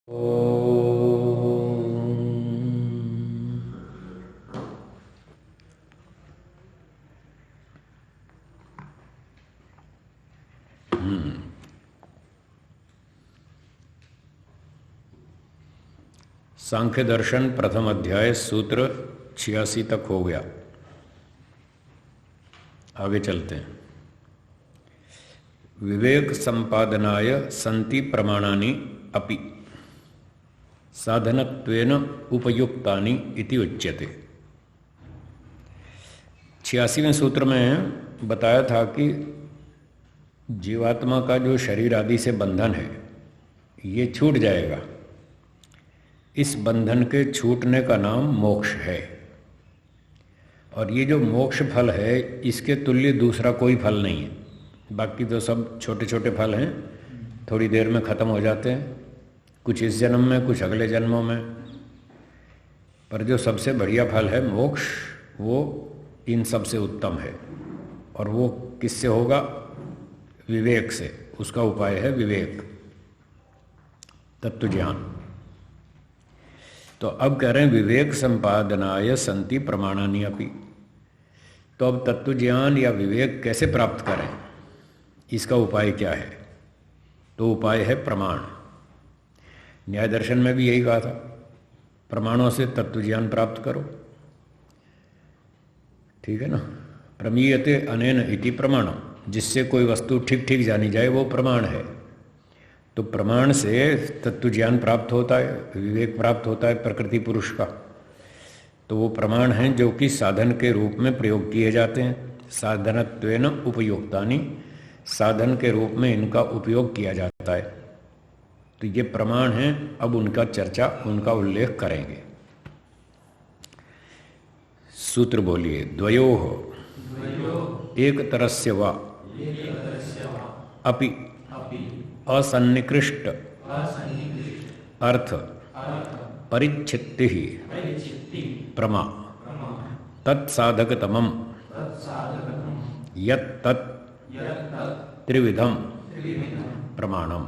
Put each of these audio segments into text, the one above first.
सांख्य दर्शन प्रथम अध्याय सूत्र 86 तक हो गया। आगे चलते हैं। विवेक संपादनाय संति प्रमाणानि अपि साधनत्वेन उपयुक्तानि इति उच्यते। 86वें सूत्र में बताया था कि जीवात्मा का जो शरीर आदि से बंधन है ये छूट जाएगा। इस बंधन के छूटने का नाम मोक्ष है, और ये जो मोक्ष फल है इसके तुल्य दूसरा कोई फल नहीं है। बाकी तो सब छोटे छोटे फल हैं, थोड़ी देर में ख़त्म हो जाते हैं, कुछ इस जन्म में कुछ अगले जन्मों में। पर जो सबसे बढ़िया फल है मोक्ष, वो इन सब से उत्तम है। और वो किससे होगा? विवेक से। उसका उपाय है विवेक, तत्व ज्ञान। तो अब कह रहे हैं विवेक संपादनाय संति प्रमाणानि अपि। तो अब तत्व ज्ञान या विवेक कैसे प्राप्त करें, इसका उपाय क्या है? तो उपाय है प्रमाण। न्याय दर्शन में भी यही कहा था, प्रमाणों से तत्व ज्ञान प्राप्त करो। ठीक है ना? प्रमीयते अनेन इति प्रमाणम, जिससे कोई वस्तु ठीक ठीक जानी जाए वो प्रमाण है। तो प्रमाण से तत्व ज्ञान प्राप्त होता है, विवेक प्राप्त होता है प्रकृति पुरुष का। तो वो प्रमाण हैं जो कि साधन के रूप में प्रयोग किए जाते हैं। साधनत्वेन उपयुक्तानि, साधन के रूप में इनका उपयोग किया जाता है। तो ये प्रमाण हैं। अब उनका चर्चा, उनका उल्लेख करेंगे। सूत्र बोलिए। द्वयोः एक तरस्य वा अपि असन्निकृष्ट अर्थ परिच्छित्ति प्रमा तत्साधकतमं यत् त्रिविधम प्रमाणम।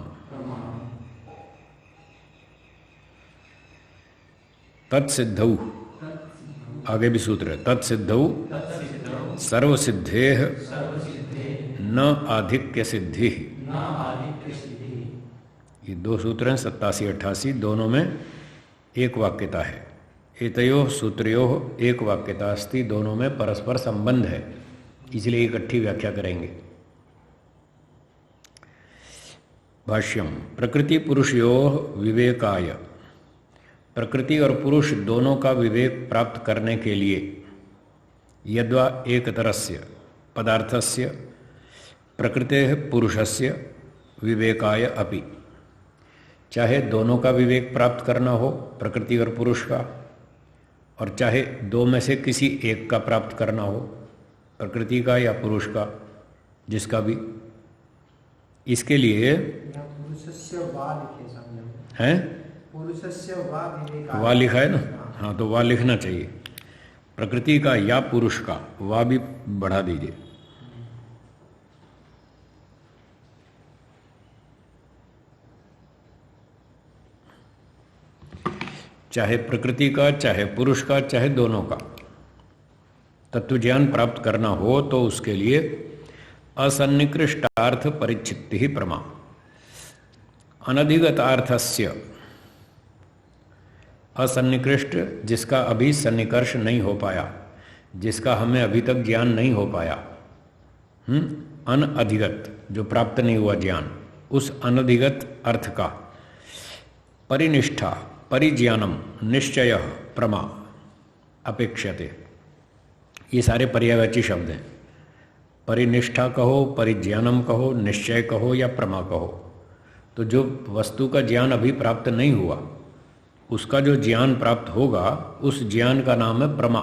तत्सिद्धौ, आगे भी सूत्र है, तत्सिद्धौ सर्वसिद्धेः न आधिक्य सिद्धि। ये दो सूत्र हैं 87-88, दोनों में एक वाक्यता है। एतयोः सूत्रयोः एक वाक्यता अस्ति, दोनों में परस्पर संबंध है, इसलिए इकट्ठी व्याख्या करेंगे। भाष्यम। प्रकृति पुरुषयोः विवेकाय, प्रकृति और पुरुष दोनों का विवेक प्राप्त करने के लिए यद्वा एकतरस्य पदार्थस्य प्रकृतेः पुरुषस्य विवेकाय अपि, चाहे दोनों का विवेक प्राप्त करना हो, प्रकृति और पुरुष का, और चाहे दो में से किसी एक का प्राप्त करना हो, प्रकृति का या पुरुष का, जिसका भी। इसके लिए है वा लिखा है ना? हाँ, तो वा लिखना चाहिए। प्रकृति का या पुरुष का, वा भी बढ़ा दीजिए। चाहे प्रकृति का, चाहे पुरुष का, चाहे दोनों का तत्व ज्ञान प्राप्त करना हो तो उसके लिए असन्निकृष्टार्थ परिच्छित्ति ही प्रमा। अनधिगतार्थस्य, असन्निकृष्ट जिसका अभी सन्निकर्ष नहीं हो पाया, जिसका हमें अभी तक ज्ञान नहीं हो पाया, अनधिगत जो प्राप्त नहीं हुआ ज्ञान, उस अनधिगत अर्थ का परिनिष्ठा परिज्ञानम निश्चय प्रमा अपेक्षते। ये सारे पर्यायवाची शब्द हैं। परिनिष्ठा कहो, परिज्ञानम कहो, निश्चय कहो या प्रमा कहो। तो जो वस्तु का ज्ञान अभी प्राप्त नहीं हुआ, उसका जो ज्ञान प्राप्त होगा, उस ज्ञान का नाम है प्रमा।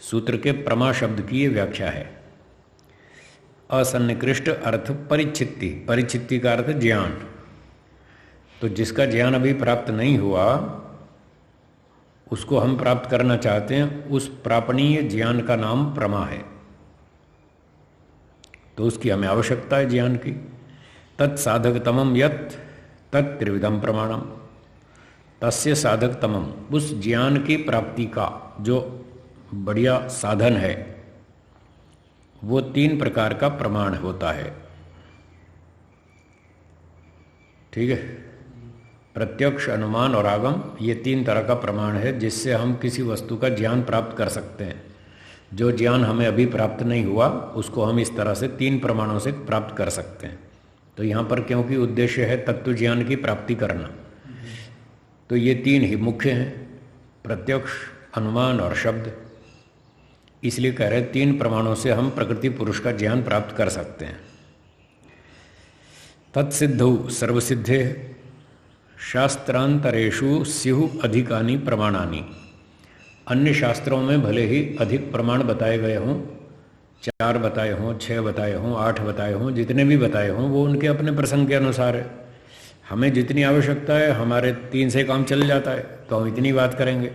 सूत्र के प्रमा शब्द की ये व्याख्या है। असन्निकृष्ट अर्थ परिच्छित्ति, परिच्छित्ति का अर्थ ज्ञान। तो जिसका ज्ञान अभी प्राप्त नहीं हुआ, उसको हम प्राप्त करना चाहते हैं, उस प्रापणीय ज्ञान का नाम प्रमा है। तो उसकी हमें आवश्यकता है ज्ञान की। तत्साधकतमम यत् तत् त्रिविधम प्रमाणम, तस्य साधक तमम, उस ज्ञान की प्राप्ति का जो बढ़िया साधन है वो 3 प्रकार का प्रमाण होता है। ठीक है, प्रत्यक्ष, अनुमान और आगम, ये 3 तरह का प्रमाण है जिससे हम किसी वस्तु का ज्ञान प्राप्त कर सकते हैं। जो ज्ञान हमें अभी प्राप्त नहीं हुआ उसको हम इस तरह से 3 प्रमाणों से प्राप्त कर सकते हैं। तो यहाँ पर क्योंकि उद्देश्य है तत्व ज्ञान की प्राप्ति करना, तो ये 3 ही मुख्य हैं, प्रत्यक्ष, अनुमान और शब्द। इसलिए कह रहे 3 प्रमाणों से हम प्रकृति पुरुष का ज्ञान प्राप्त कर सकते हैं। तत्सिद्धौ सर्वसिद्धे शास्त्रांतरेषु स्युः अधिकानि प्रमाणानि। अन्य शास्त्रों में भले ही अधिक प्रमाण बताए गए हों, 4 बताए हों, 6 बताए हों, 8 बताए हों, जितने भी बताए हों वो उनके अपने प्रसंग के अनुसार है। हमें जितनी आवश्यकता है, हमारे 3 से काम चल जाता है तो हम इतनी बात करेंगे।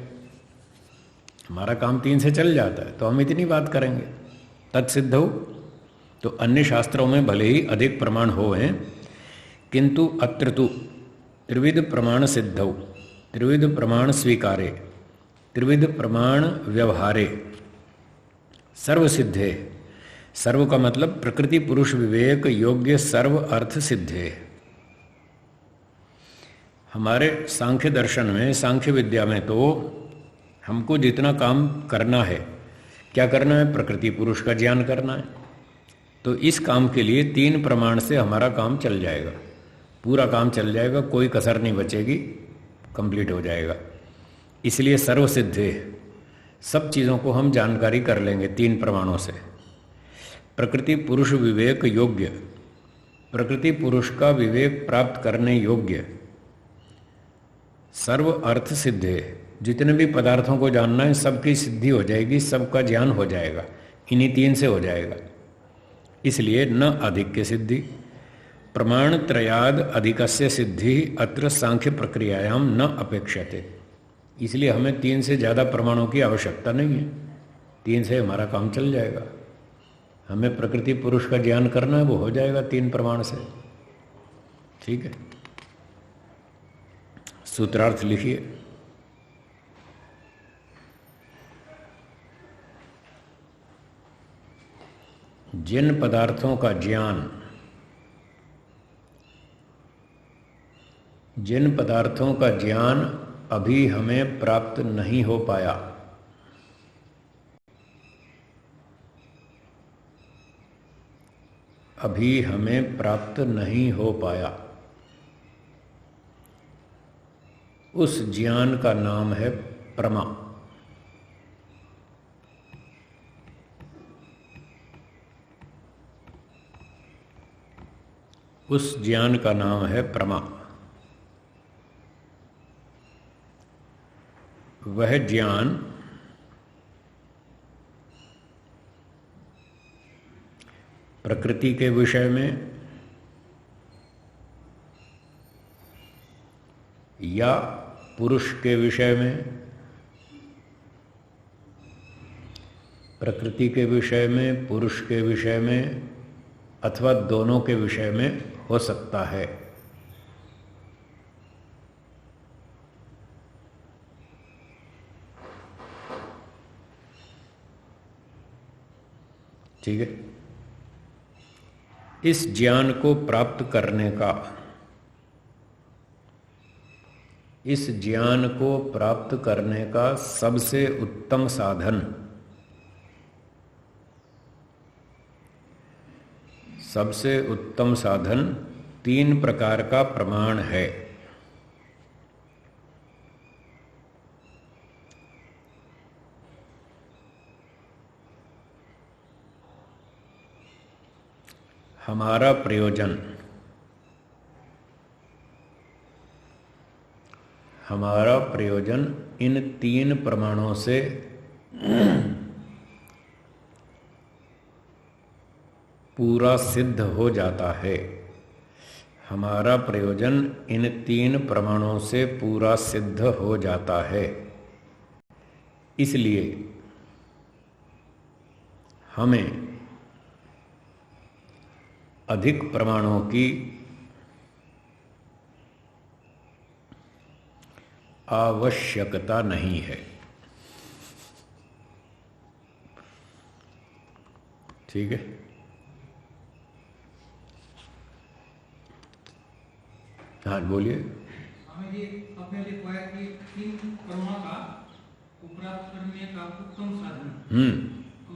हमारा काम 3 से चल जाता है तो हम इतनी बात करेंगे। तत्सिद्धौ, तो अन्य शास्त्रों में भले ही अधिक प्रमाण हो हैं, किंतु अत्र तु त्रिविध प्रमाण सिद्धौ, त्रिविध प्रमाण स्वीकारे, त्रिविध प्रमाण व्यवहारे, सर्वसिद्धे। सर्व का मतलब प्रकृति पुरुष विवेक योग्य सर्व अर्थ सिद्धे। हमारे सांख्य दर्शन में, सांख्य विद्या में तो हमको जितना काम करना है, क्या करना है? प्रकृति पुरुष का ज्ञान करना है। तो इस काम के लिए 3 प्रमाण से हमारा काम चल जाएगा, पूरा काम चल जाएगा, कोई कसर नहीं बचेगी, कंप्लीट हो जाएगा। इसलिए सर्वसिद्धे, सब चीज़ों को हम जानकारी कर लेंगे 3 प्रमाणों से। प्रकृति पुरुष विवेक योग्य, प्रकृति पुरुष का विवेक प्राप्त करने योग्य, सर्व अर्थ सिद्धे, जितने भी पदार्थों को जानना है सबकी सिद्धि हो जाएगी, सबका ज्ञान हो जाएगा, इन्हीं 3 से हो जाएगा। इसलिए न अधिक के सिद्धि, प्रमाण त्रयाद अधिकस्य सिद्धि अत्र सांख्य प्रक्रियायाम न अपेक्षते। इसलिए हमें 3 से ज़्यादा प्रमाणों की आवश्यकता नहीं है, 3 से हमारा काम चल जाएगा। हमें प्रकृति पुरुष का ज्ञान करना है, वो हो जाएगा 3 प्रमाण से। ठीक है, सूत्रार्थ लिखिए। जिन पदार्थों का ज्ञान, जिन पदार्थों का ज्ञान अभी हमें प्राप्त नहीं हो पाया, अभी हमें प्राप्त नहीं हो पाया, उस ज्ञान का नाम है प्रमा। उस ज्ञान का नाम है प्रमा। वह ज्ञान प्रकृति के विषय में या पुरुष के विषय में, प्रकृति के विषय में, पुरुष के विषय में, अथवा दोनों के विषय में हो सकता है। ठीक है, इस ज्ञान को प्राप्त करने का, इस ज्ञान को प्राप्त करने का सबसे उत्तम साधन, सबसे उत्तम साधन 3 प्रकार का प्रमाण है। हमारा प्रयोजन, हमारा प्रयोजन इन 3 प्रमाणों से पूरा सिद्ध हो जाता है। हमारा प्रयोजन इन 3 प्रमाणों से पूरा सिद्ध हो जाता है। इसलिए हमें अधिक प्रमाणों की आवश्यकता नहीं है। ठीक है। हाँ बोलिए। स्वामी जी, आपने लिखवाया कि 3 कर्मों का उपराप्त करने का उत्तम साधन, तो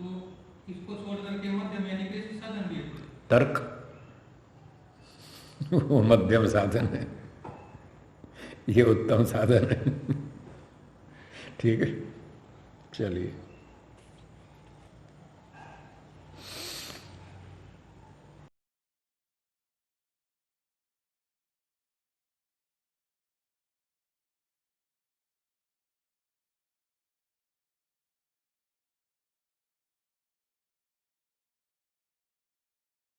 इसको छोड़ करके मध्यम यानी कैसे साधन भी है? तर्क वो मध्यम साधन है, ये उत्तम साधन है। ठीक है, चलिए।